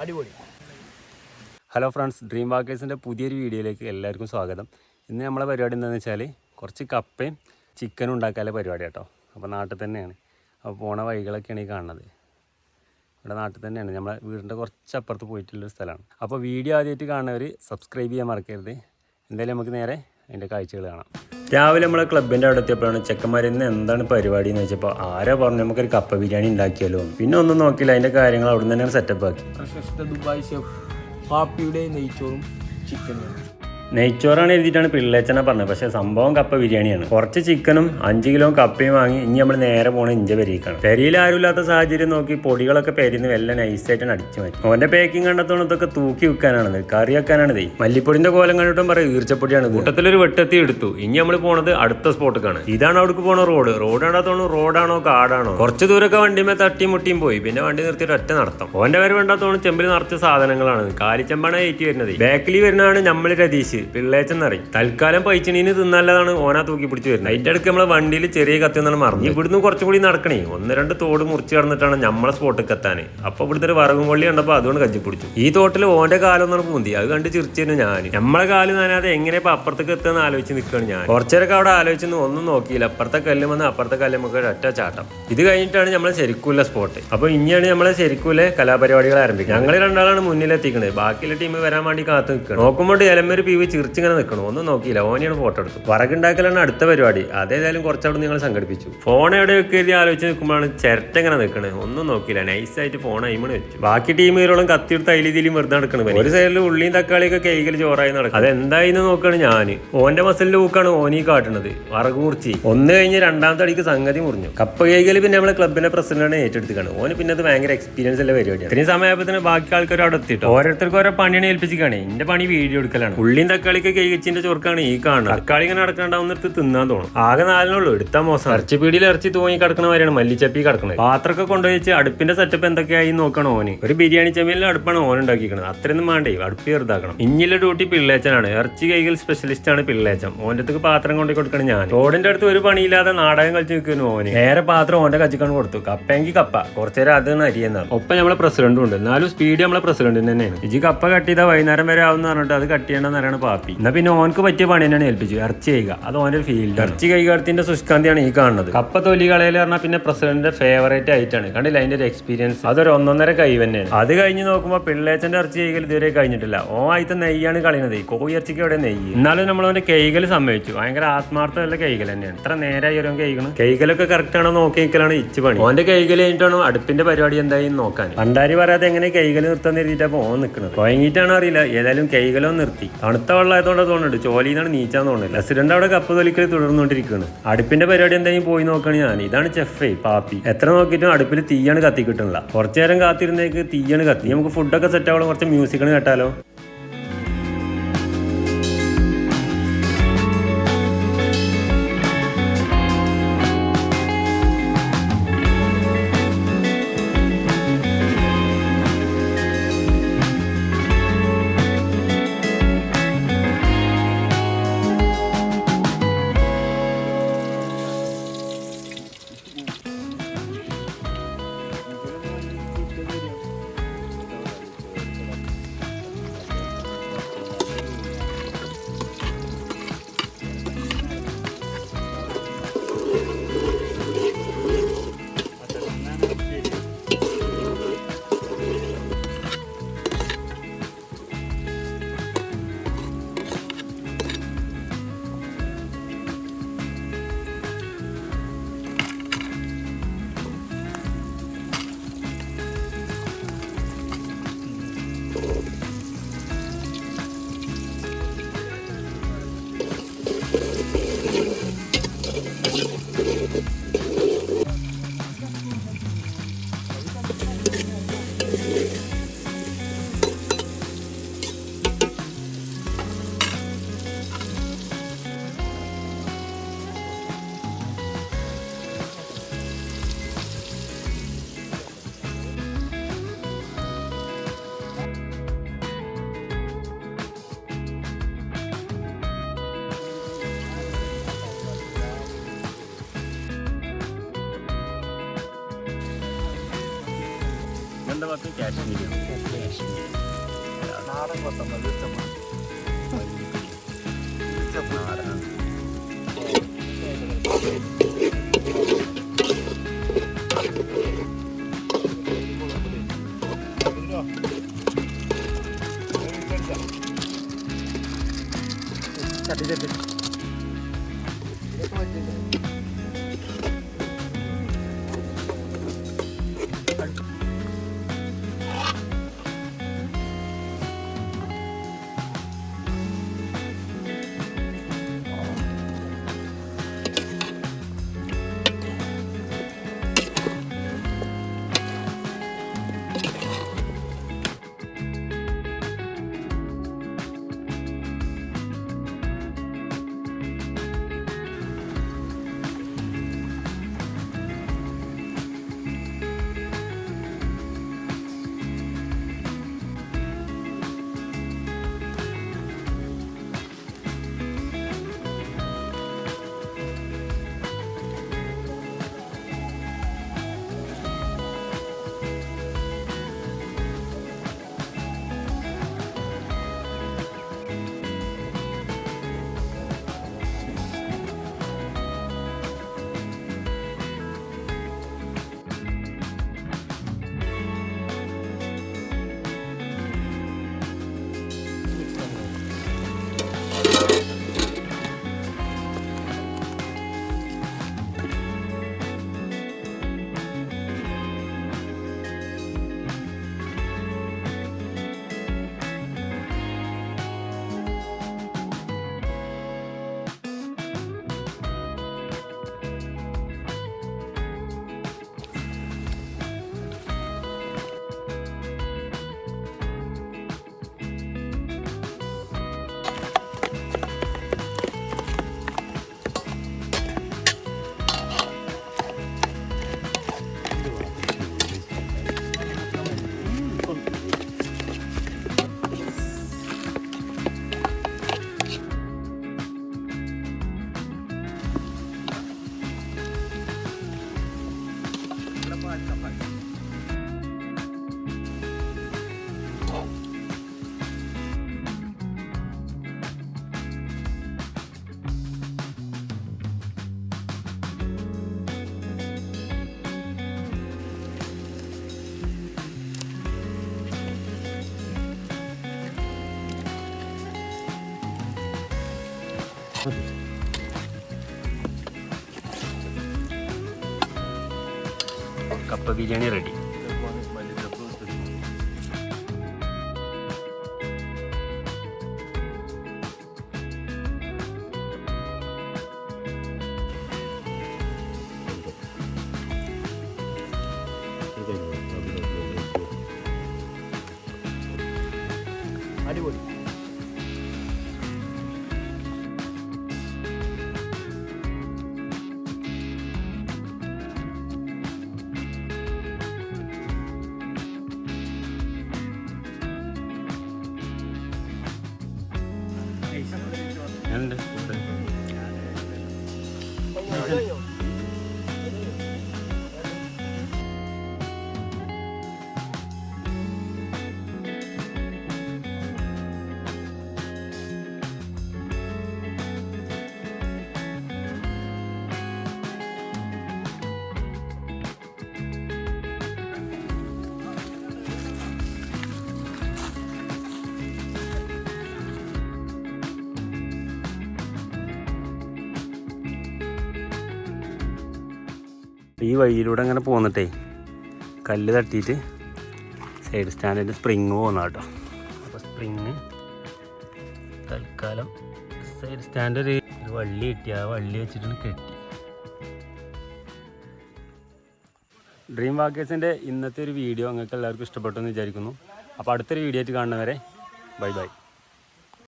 അടിപൊളി. Hello friends, dream വാക്കേഴ്സിൻ്റെ പുതിയൊരു വീഡിയോയിലേക്ക് എല്ലാവർക്കും സ്വാഗതം. ഇന്ന് നമ്മളെ പരിപാടി എന്താണെന്ന് വെച്ചാൽ കുറച്ച് കപ്പയും ചിക്കനും ഉണ്ടാക്കാനുള്ള പരിപാടി കേട്ടോ. അപ്പോൾ നാട്ടിൽ തന്നെയാണ്. അപ്പോൾ പോണ വഴികളൊക്കെയാണ് ഈ കാണുന്നത്. ഇവിടെ നാട്ടിൽ തന്നെയാണ്, നമ്മളെ വീടിൻ്റെ കുറച്ച് അപ്പുറത്ത് പോയിട്ടുള്ളൊരു സ്ഥലമാണ്. അപ്പോൾ വീഡിയോ ആദ്യമായിട്ട് കാണുന്നവർ സബ്സ്ക്രൈബ് ചെയ്യാൻ മറക്കരുത്. എന്തായാലും നമുക്ക് നേരെ അതിൻ്റെ കാഴ്ചകൾ കാണാം. രാവിലെ നമ്മളെ ക്ലബിൻ്റെ അവിടെ എത്തിയപ്പോഴാണ് ചെക്കന്മാർ ഇന്ന് എന്താണ് പരിപാടി എന്ന് വെച്ചപ്പോൾ ആരാ പറഞ്ഞു നമുക്കൊരു കപ്പ ബിരിയാണി ഉണ്ടാക്കിയാലോ. പിന്നെ ഒന്നും നോക്കിയില്ല, അതിൻ്റെ കാര്യങ്ങൾ അവിടെ നിന്ന് തന്നെയാണ് സെറ്റപ്പ് ആക്കി. പ്രശസ്ത ദുബായ് ഷെഫ് പാപ്പിയുടെ നെയ്ച്ചോറും ചിക്കനും. നെയ്ച്ചോറാണ് എഴുതിയിട്ടാണ് പിള്ളേച്ചനെ പറഞ്ഞത്, പക്ഷേ സംഭവം കപ്പ ബിരിയാണിയാണ്. കുറച്ച് ചിക്കനും 5 കിലോ കപ്പയും വാങ്ങി ഇനി നമ്മൾ നേരെ പോകണം ഇഞ്ച പെരിക്കാണ്. പെരിയിൽ ആരുമില്ലാത്ത സാഹചര്യം നോക്കി പൊടികളൊക്കെ പെരിന്ന് വല്ല നൈസായിട്ടാണ് അടിച്ചു മാറ്റി. അവൻ്റെ പേക്കിംഗ് കണ്ടത്തോളം ഇതൊക്കെ തൂക്കി വെക്കാനാണ്, കറി വെക്കാനാണ്. മല്ലിപ്പൊടിന്റെ കോലം കണ്ടിട്ടും പറയും ഈർച്ചപ്പൊടിയാണ്. കൂട്ടത്തിലൊരു വെട്ടത്തി എടുത്തു. ഇനി നമ്മൾ പോണത് അടുത്ത സ്പോട്ടിക്കാണ്. ഇതാണ് അവിടേക്ക് പോണ റോഡ്. റോഡാണോ തോന്നുന്നു, റോഡാണോ കാടാണോ. കുറച്ച് ദൂരമൊക്കെ വണ്ടിമേ തട്ടിയും മുട്ടിയും പോയി. പിന്നെ വണ്ടി നിർത്തിയിട്ട് ഒറ്റ നടത്തം. ഓന്റെ വരെ വേണ്ടാ തോന്നുന്നു. ചെമ്പിൽ നിറച്ച സാധനങ്ങളാണ്. കാലിച്ചമ്പാണ് ഏറ്റി വരുന്നത്. ബാക്കിൽ വരുന്നതാണ് നമ്മൾ രതീഷ് പിള്ളേച്ചെന്നറിയും. തൽക്കാലം പൈച്ചണീന് തിന്നല്ലതാണ് ഓനാ തൂക്കി പിടിച്ച് വരുന്നത്. അതിന്റെ അടുക്ക് നമ്മളെ വണ്ടിയിൽ ചെറിയ കത്തി എന്നാണ് മറന്നു. ഇവിടുന്ന് കുറച്ചും കൂടി നടക്കണേ. 1-2 തോട് മുറിച്ച് കടന്നിട്ടാണ് നമ്മളെ സ്പോട്ടിൽ എത്താൻ. അപ്പൊ ഇവിടുത്തെ ഒരു വറകും കൊള്ളി കണ്ടപ്പോൾ അതുകൊണ്ട് കജ്ജി പിടിച്ചു. ഈ തോട്ടിൽ ഓന്റെ കാലൊന്നാണ് പൂന്തി. അത് കണ്ട് ചിരിച്ചിരുന്നു ഞാൻ. നമ്മളെ കാല് നനാതെ എങ്ങനെ ഇപ്പൊ അപ്പുറത്തേക്ക് എത്തുന്ന ആലോചിച്ച് നിൽക്കുകയാണ് ഞാൻ. കുറച്ചേരൊക്കെ അവിടെ ആലോചിച്ചൊന്നും ഒന്നും നോക്കിയില്ല. അപ്പുറത്തെ കല്ലും വന്ന് അപ്പുറത്തെ കല്ലും നമുക്ക് ഒറ്റ ചാട്ടം. ഇത് കഴിഞ്ഞിട്ടാണ് നമ്മളെ ശരിക്കൂല സ്പോട്ട്. അപ്പൊ ഇനിയാണ് നമ്മളെ ശരിക്കൂലെ കലാപരിപാടികൾ ആരംഭിക്കുന്നത്. ഞങ്ങൾ 2 മുന്നിലെത്തിക്കണേ. ബാക്കിയുള്ള ടീം വരാൻ വേണ്ടി കാത്തു നിൽക്കണം. നോക്കുമ്പോൾ എലമൊരു പീവ് ചിരിച്ചിങ്ങനെ നിൽക്കണം. ഒന്നും നോക്കിയില്ല, ഓനെയാണ് ഫോട്ടോ എടുത്തു. വറകുണ്ടാക്കലാണ് അടുത്ത പരിപാടി. അതേതായാലും കുറച്ചവിടെ നിങ്ങൾ സംഘടിപ്പിച്ചു. ഫോൺ എവിടെ വെക്കരുതി ആലോചിച്ച് നിൽക്കുമ്പോഴാണ് ചിരട്ട ഇങ്ങനെ നിൽക്കണേ. ഒന്നും നോക്കിയില്ല, നൈസായിട്ട് ഫോൺ അയിമണ് വെച്ചു. ബാക്കി ടീമുകളോളം കത്തിയെടുത്ത് അതിലും വെറുതെ നടക്കണം. ഒരു സൈഡിൽ ഉള്ളിയും തക്കാളിയൊക്കെ കൈകൾ ചോറായി നടക്കും. അതെന്തായിന്ന് നോക്കാണ് ഞാൻ. ഓന്റെ മസലിന്റെ ഊക്കാണ് ഓനീ കാട്ടുന്നത്. വറകു മുറിച്ച് ഒന്ന് കഴിഞ്ഞ് 2ാമത്തെ അടിക്ക് സംഗതി മുറിഞ്ഞു. കപ്പ കൈകൾ പിന്നെ നമ്മളെ ക്ലബിന്റെ പ്രസിഡന്റാണ് ഏറ്റെടുത്തിക്കാണ്. ഓന് പിന്നെ അത് ഭയങ്കര എക്സ്പീരിയൻസ് ഉള്ള പരിപാടിയാണ്. ഇത്രയും സമയത്തിന് ബാക്കി ആൾക്കാർ അവിടെ എത്തിയിട്ട് ഓരോരുത്തർക്ക് ഓരോ പണിയാണ് ഏൽപ്പിച്ചിക്കാണ്. എന്റെ പണി വീഡിയോ എടുക്കലാണ്. ഉള്ളിയും തക്കാളിയൊക്കെ കൈകച്ചിന്റെ ചോർക്കാണ് ഈ കാണുന്നത്. തക്കാളി ഇങ്ങനെ നടക്കണ്ടാവുന്നിടത്ത് തിന്നാൻ തോന്നും. ആകെ 4 എടുത്താൽ മോശം. ഇറച്ചിപ്പീടിയിൽ ഇറച്ചി തൂങ്ങി കിടക്കുന്ന വരെയാണ് മല്ലിച്ചപ്പി കിടക്കുന്നത്. പാത്രമൊക്കെ കൊണ്ടുവച്ച് അടുപ്പിന്റെ സെറ്റപ്പ് എന്തൊക്കെയായി നോക്കണം ഓന്. ഒരു ബിരിയാണി ചെമ്മിലെ അടുപ്പാണ് ഓൻ ഉണ്ടാക്കിക്കുന്നത്. അത്രയൊന്നും വേണ്ടേ, അടുപ്പ് ചെറുതാക്കണം. ഇഞ്ഞിലെ ഡ്യൂട്ടി പിള്ളേച്ചനാണ്. ഇറച്ചി കൈകൾ സ്പെഷ്യലിസ്റ്റ് ആണ് പിള്ളേച്ചൻ. ഓൻ്റെ അടുത്ത് പാത്രം കൊണ്ടു കൊടുക്കണം ഞാൻ. റോഡിന്റെ അടുത്ത് ഒരു പണിയില്ലാതെ നാടകം കളിച്ച് നിൽക്കുന്നു ഓന്. നേരെ പാത്രം ഓന്റെ കച്ചിക്കാണ് കൊടുത്തു. കപ്പയെങ്കിൽ കപ്പ, കുറച്ചേരം അതാണ് അരിയെന്നാണ്. ഒപ്പം നമ്മളെ പ്രസിഡന്റും ഉണ്ട്. എന്നാലും സ്പീഡ് നമ്മളെ പ്രസിഡന്റിന് തന്നെയാണ്. ഇജി കപ്പ കട്ട് ചെയ്താൽ വൈകുന്നേരം വരെ ആവുന്ന പറഞ്ഞിട്ട് അത് കട്ട് ചെയ്യണമെന്ന് പറയണ പാപ്പി. എന്നാ പിന്നെ ഓനക്ക് പറ്റിയ പണി തന്നെയാണ് ഏൽപ്പിച്ചു. ഇറച്ചി കൈക, അത് ഓൻ്റെ ഫീൽഡ്. ഇറച്ചി കൈകാടത്തിന്റെ സുഷ്കാന്തിയാണ് ഈ കാണുന്നത്. കപ്പ തൊലി കളയിൽ പറഞ്ഞാൽ പിന്നെ പ്രസിഡന്റിന്റെ ഫേവറേറ്റ് ആയിട്ടാണ്. കണ്ടില്ല അതിന്റെ ഒരു എക്സ്പീരിയൻസ്. അതൊരു 1.5 കൈ തന്നെയാണ്. അത് കഴിഞ്ഞ് നോക്കുമ്പോൾ പിള്ളേച്ചന്റെ ഇറച്ചി കൈകൾ ഇതുവരെ കഴിഞ്ഞിട്ടില്ല. ആയിട്ട് നെയ്യാണ് കളയുന്നത്. കോഴി ഇറച്ചിക്ക് ഇവിടെ നെയ്യ്. എന്നാലും നമ്മൾ അവന്റെ കൈകൾ സമ്മതിച്ചു. ഭയങ്കര ആത്മാർത്ഥമല്ല കൈകൾ തന്നെയാണ്. ഇത്ര നേരായി ഓരോ കൈകളും. കൈകളൊക്കെ കറക്റ്റ് ആണോ നോക്കി നിൽക്കലാണ് ഇച്ച് പണി. ഓന്റെ കൈകൾ കഴിഞ്ഞിട്ടാണോ അടുപ്പിന്റെ പരിപാടി എന്തായി നോക്കാൻ. പണ്ടാരി പറയാതെ എങ്ങനെ കൈകൾ നിർത്താൻ നിർത്തിയിട്ടാണ് ഓൻ നിൽക്കുന്നത്. കുഴങ്ങിയിട്ടാണോ അറിയില്ല. ഏതായാലും കൈകളോ നിർത്തി. തണുത്ത വെള്ളമായതുകൊണ്ട് തോന്നുന്നുണ്ട് ചോലിന്നാണ് നീച്ചാൻ തോന്നുന്നില്ല. പ്രസിഡന്റ് അവിടെ കപ്പ് തൊലിക്കൽ തുടർന്നുകൊണ്ടിരിക്കുകയാണ്. അടുപ്പിന്റെ പരിപാടി എന്തായാലും പോയി നോക്കുകയാണ് ഞാൻ. ഇതാണ് ചെഫേ പാപ്പി. എത്ര നോക്കിയിട്ടും അടുപ്പിൽ തീയാണ് കത്തി കിട്ടണില്ല. കുറച്ചു നേരം കാത്തിരുന്നേക്ക് തീയാണ് കത്തി. നമുക്ക് ഫുഡൊക്കെ സെറ്റ് ആവണം. കുറച്ച് മ്യൂസിക്കാണ് കേട്ടാലോ. എന്താ പറയുക, കാശ്മീരി നാടൻ കൊത്തമ്പത് ചട്ടി ചട്ടി കപ്പ ബിരിയാണി റെഡി. അടിപൊളി. ഈ വഴിയിലൂടെ അങ്ങനെ പോന്നിട്ടേ കല്ല് തട്ടിയിട്ട് സൈഡ് സ്റ്റാൻഡിൻ്റെ സ്പ്രിങ് പോകുന്ന കേട്ടോ. അപ്പോൾ സ്പ്രിങ് തൽക്കാലം സൈഡ് സ്റ്റാൻഡ് ഒരു വള്ളി കിട്ടി, ആ വള്ളി വെച്ചിട്ട് കെട്ടി. ഡ്രീം വാക്കേഴ്സിൻ്റെ ഇന്നത്തെ ഒരു വീഡിയോ നിങ്ങൾക്ക് എല്ലാവർക്കും ഇഷ്ടപ്പെട്ടു എന്ന് വിചാരിക്കുന്നു. അപ്പോൾ അടുത്തൊരു വീഡിയോ ആയിട്ട് കാണുന്നവരെ ബൈ ബൈ.